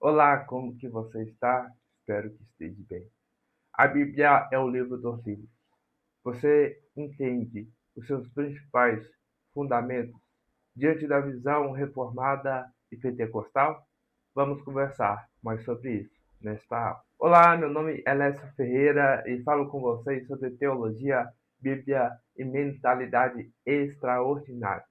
Olá, como que você está? Espero que esteja bem. A Bíblia é o livro dos livros. Você entende os seus principais fundamentos diante da visão reformada e pentecostal? Vamos conversar mais sobre isso nesta aula. Olá, meu nome é Lécio Ferreira e falo com vocês sobre teologia, Bíblia e mentalidade extraordinária.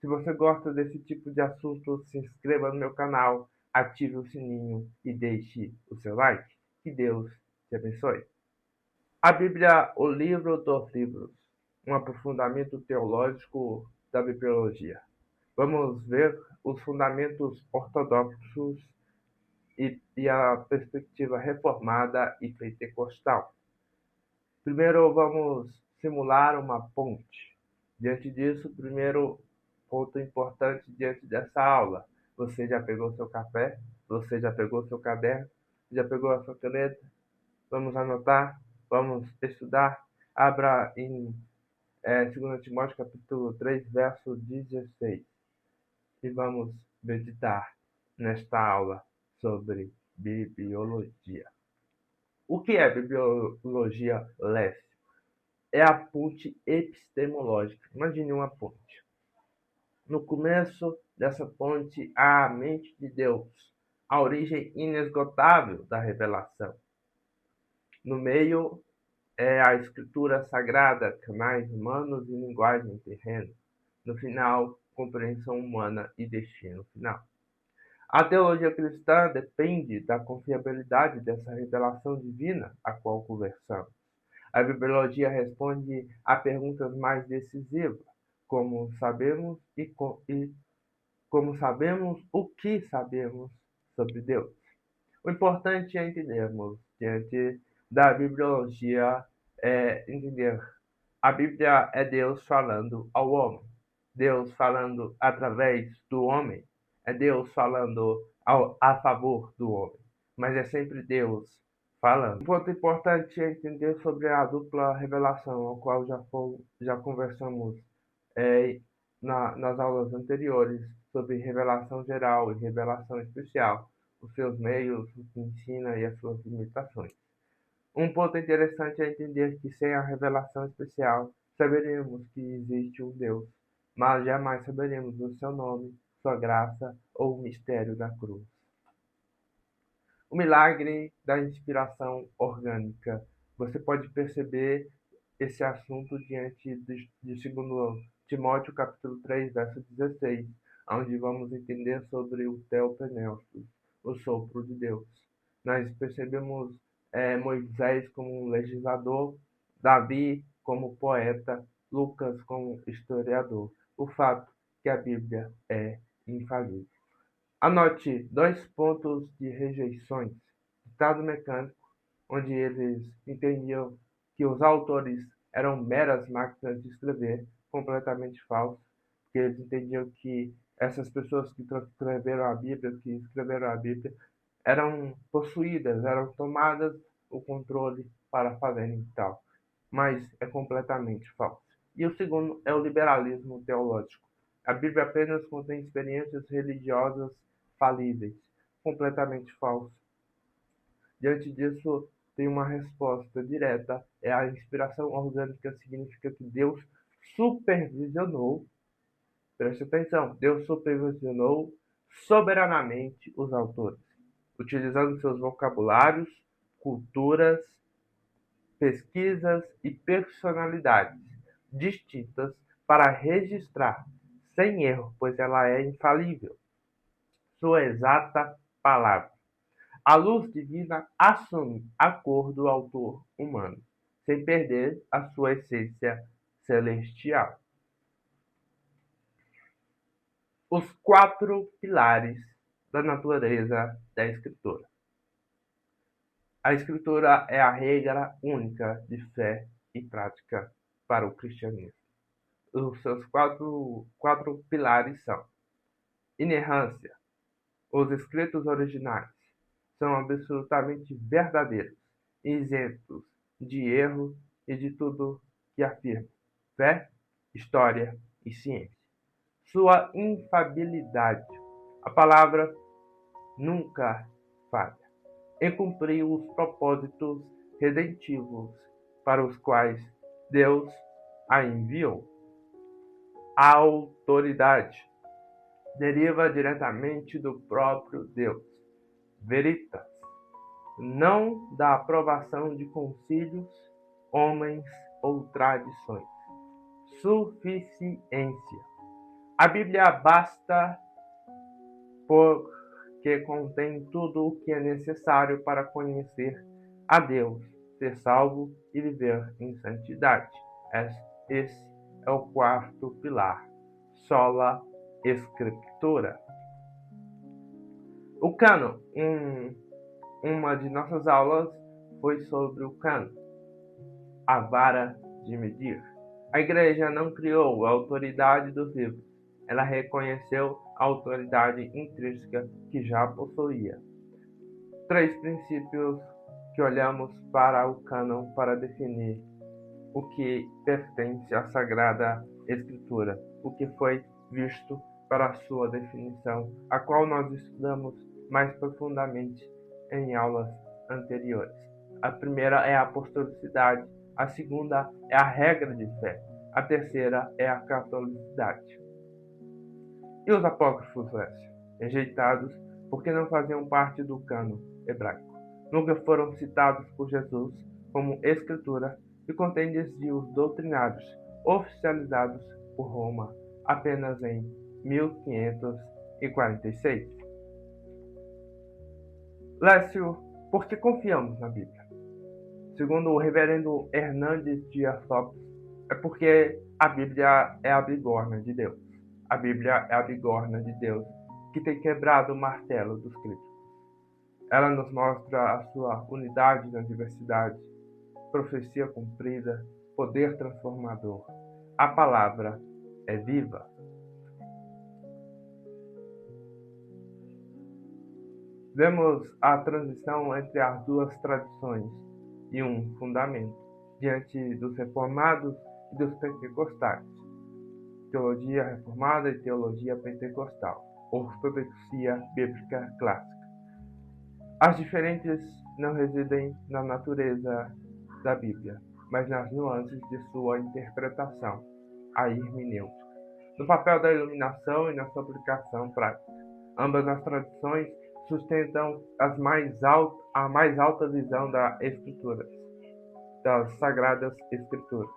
Se você gosta desse tipo de assunto, se inscreva no meu canal, ative o sininho e deixe o seu like. Que Deus te abençoe. A Bíblia, o livro dos livros, um aprofundamento teológico da bibliologia. Vamos ver os fundamentos ortodoxos e a perspectiva reformada e pentecostal. Primeiro, vamos simular uma ponte. Diante disso, primeiro ponto importante diante dessa aula. Você já pegou seu café? Você já pegou seu caderno? Já pegou a sua caneta? Vamos anotar? Vamos estudar? Abra em 2 Timóteo capítulo 3, verso 16. E vamos meditar nesta aula sobre bibliologia. O que é bibliologia, Lécio? É a ponte epistemológica. Imagine uma ponte. No começo dessa ponte há a mente de Deus, a origem inesgotável da revelação. No meio é a escritura sagrada, canais humanos e linguagem terrena. No final, compreensão humana e destino final. A teologia cristã depende da confiabilidade dessa revelação divina a qual conversamos. A bibliologia responde a perguntas mais decisivas, como sabemos como sabemos o que sabemos sobre Deus. O importante é entendermos diante da bibliologia entender a Bíblia é Deus falando ao homem, Deus falando através do homem, é Deus falando a favor do homem, mas é sempre Deus falando. Um ponto importante é entender sobre a dupla revelação, ao qual já conversamos é, nas aulas anteriores, sobre revelação geral e revelação especial, os seus meios, o que ensina e as suas limitações. Um ponto interessante é entender que sem a revelação especial, saberemos que existe um Deus, mas jamais saberemos o seu nome, sua graça ou o mistério da cruz. O milagre da inspiração orgânica. Você pode perceber esse assunto diante de 2 Timóteo capítulo 3, verso 16, onde vamos entender sobre o Theopneustos, o sopro de Deus. Nós percebemos Moisés como um legislador, Davi como poeta, Lucas como historiador. O fato que a Bíblia é infalível. Anote 2 pontos de rejeições. Ditado mecânico, onde eles entendiam que os autores eram meras máquinas de escrever, completamente falso, porque eles entendiam que essas pessoas que escreveram a Bíblia, eram possuídas, eram tomadas o controle para fazerem tal. Mas é completamente falso. E o segundo é o liberalismo teológico. A Bíblia apenas contém experiências religiosas falíveis, completamente falso. Diante disso, tem uma resposta direta, é a inspiração orgânica, significa que Deus supervisionou, preste atenção, Deus supervisionou soberanamente os autores, utilizando seus vocabulários, culturas, pesquisas e personalidades distintas para registrar, sem erro, pois ela é infalível, sua exata palavra. A luz divina assume a cor do autor humano, sem perder a sua essência celestial. Os 4 pilares da natureza da Escritura. A Escritura é a regra única de fé e prática para o cristianismo. Os seus quatro pilares são: inerrância. Os escritos originais são absolutamente verdadeiros, isentos de erro e de tudo que afirma fé, história e ciência. Sua infabilidade. A palavra nunca falha em cumprir os propósitos redentivos para os quais Deus a enviou. A autoridade deriva diretamente do próprio Deus, veritas, não da aprovação de concílios, homens ou tradições. Suficiência. A Bíblia basta porque contém tudo o que é necessário para conhecer a Deus, ser salvo e viver em santidade. Esse é o quarto pilar, sola escritura. O cânon, uma de nossas aulas foi sobre o cânon, a vara de medir. A igreja não criou a autoridade dos livros, ela reconheceu a autoridade intrínseca que já possuía. 3 princípios que olhamos para o cânon para definir o que pertence à Sagrada Escritura, o que foi visto para a sua definição, a qual nós estudamos mais profundamente em aulas anteriores. A primeira é a apostolicidade, a segunda é a regra de fé, a terceira é a catolicidade. E os apócrifos, rejeitados porque não faziam parte do cânon hebraico, nunca foram citados por Jesus como escritura e contêm desvios doutrinários oficializados por Roma apenas em 1546. Lécio, por que confiamos na Bíblia? Segundo o reverendo Hernandes Dias Lopes, é porque a Bíblia é a bigorna de Deus. A Bíblia é a bigorna de Deus que tem quebrado o martelo dos críticos. Ela nos mostra a sua unidade na diversidade, profecia cumprida, poder transformador. A palavra é viva. Vemos a transição entre as duas tradições e um fundamento diante dos reformados e dos pentecostais. Teologia reformada e teologia pentecostal. Ortodoxia bíblica clássica. As diferenças não residem na natureza da Bíblia, mas nas nuances de sua interpretação, a hermenêutica, no papel da iluminação e na sua aplicação prática. Ambas as tradições sustentam a mais alta visão das Escrituras, das Sagradas Escrituras.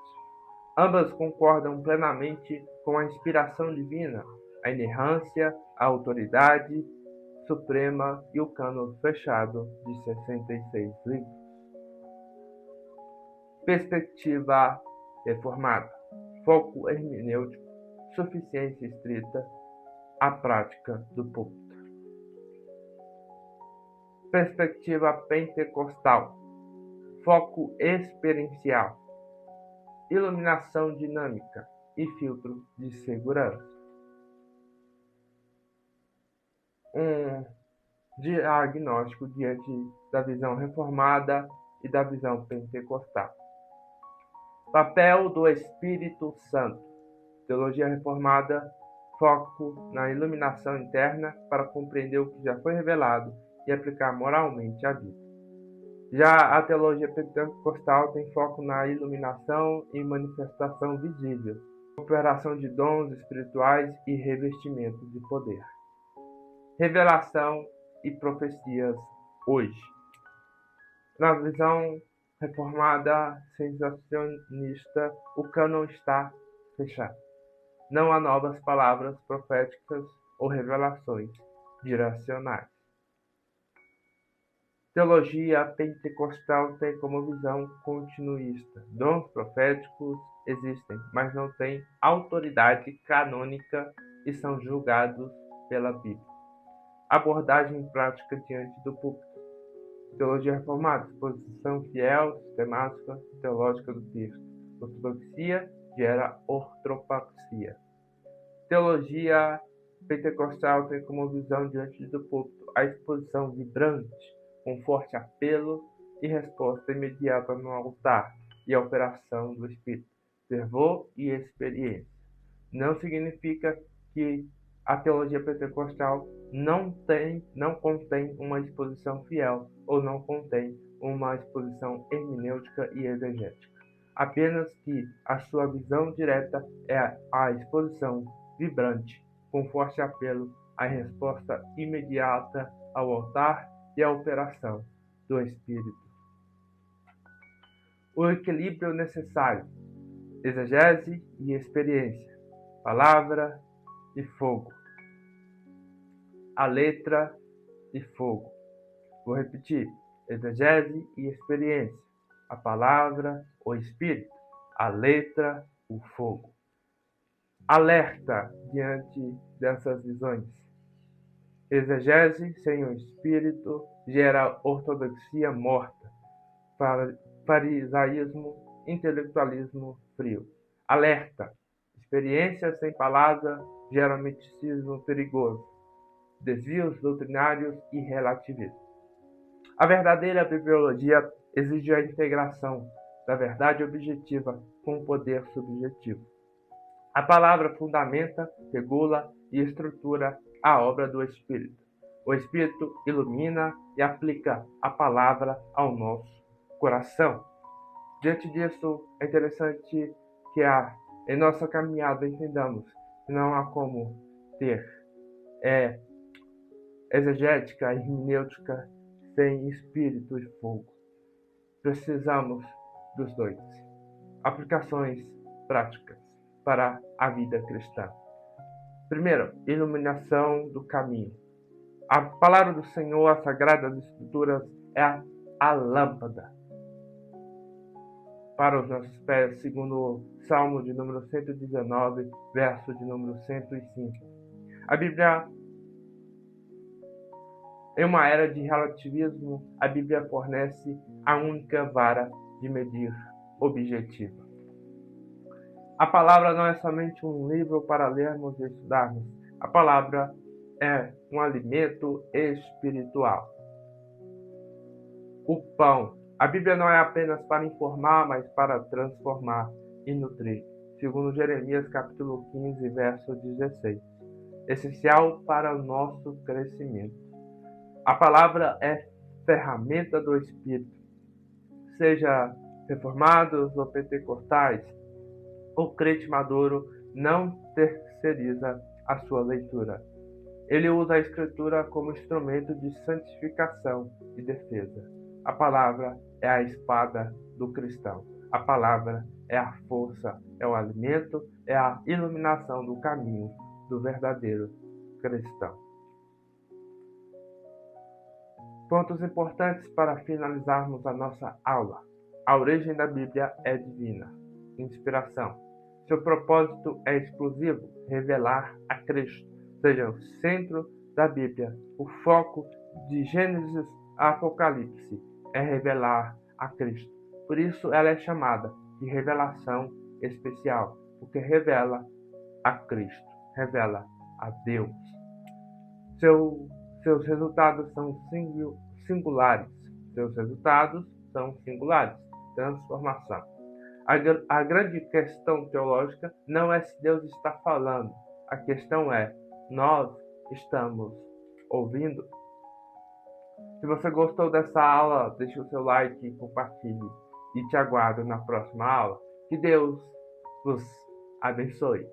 Ambas concordam plenamente com a inspiração divina, a inerrância, a autoridade suprema e o cânon fechado de 66 livros. Perspectiva reformada. Foco hermenêutico, suficiência estrita, a prática do púlpito. Perspectiva pentecostal. Foco experiencial, iluminação dinâmica e filtro de segurança. Um diagnóstico diante da visão reformada e da visão pentecostal. Papel do Espírito Santo. Teologia reformada, foco na iluminação interna para compreender o que já foi revelado e aplicar moralmente a vida. Já a teologia pentecostal tem foco na iluminação e manifestação visível, operação de dons espirituais e revestimento de poder. Revelação e profecias hoje. Na visão reformada sensacionista, o cânon está fechado. Não há novas palavras proféticas ou revelações direcionais. Teologia pentecostal tem como visão continuista. Dons proféticos existem, mas não têm autoridade canônica e são julgados pela Bíblia. Abordagem prática diante do púlpito. Teologia reformada, exposição fiel, sistemática, teológica do texto. Ortodoxia gera ortopraxia. Teologia pentecostal tem como visão diante do púlpito a exposição vibrante, com forte apelo e resposta imediata no altar e a operação do Espírito, fervor e experiência. Não significa que a teologia pentecostal não contém uma exposição fiel ou não contém uma exposição hermenêutica e exegética. Apenas que a sua visão direta é a exposição vibrante, com forte apelo à resposta imediata ao altar e à operação do Espírito. O equilíbrio necessário, exegese e experiência, palavra e fogo, a letra e fogo. Vou repetir, exegese e experiência, a palavra, o Espírito, a letra, o fogo. Alerta diante dessas visões. Exegese sem o Espírito gera ortodoxia morta, farisaísmo, intelectualismo frio. Alerta. Experiência sem palavra gera misticismo perigoso, desvios doutrinários e relativismo. A verdadeira bibliologia exige a integração da verdade objetiva com o poder subjetivo. A palavra fundamenta, regula e estrutura a obra do Espírito. O Espírito ilumina e aplica a palavra ao nosso coração. Diante disso, é interessante que em nossa caminhada entendamos que não há como ter exegética e hermenêutica sem Espírito e fogo. Precisamos dos dois. Aplicações práticas para a vida cristã. Primeiro, iluminação do caminho. A palavra do Senhor, as Sagradas Escrituras, é a lâmpada para os nossos pés, segundo o Salmo de número 119, verso de número 105. A Bíblia, em uma era de relativismo, a Bíblia fornece a única vara de medir objetiva. A palavra não é somente um livro para lermos e estudarmos. A palavra é um alimento espiritual. O pão. A Bíblia não é apenas para informar, mas para transformar e nutrir. Segundo Jeremias capítulo 15, verso 16. Essencial para o nosso crescimento. A palavra é ferramenta do Espírito. Seja reformados ou pentecostais, o crente maduro não terceiriza a sua leitura. Ele usa a Escritura como instrumento de santificação e defesa. A palavra é a espada do cristão. A palavra é a força, é o alimento, é a iluminação do caminho do verdadeiro cristão. Pontos importantes para finalizarmos a nossa aula. A origem da Bíblia é divina. Inspiração. Seu propósito é exclusivo, revelar a Cristo. Seja o centro da Bíblia. O foco de Gênesis a Apocalipse é revelar a Cristo. Por isso ela é chamada de revelação especial, porque revela a Cristo, revela a Deus. Seus resultados são singulares. Seus resultados são singulares. Transformação. A grande questão teológica não é se Deus está falando. A questão é, nós estamos ouvindo? Se você gostou dessa aula, deixe o seu like e compartilhe. E te aguardo na próxima aula. Que Deus vos abençoe.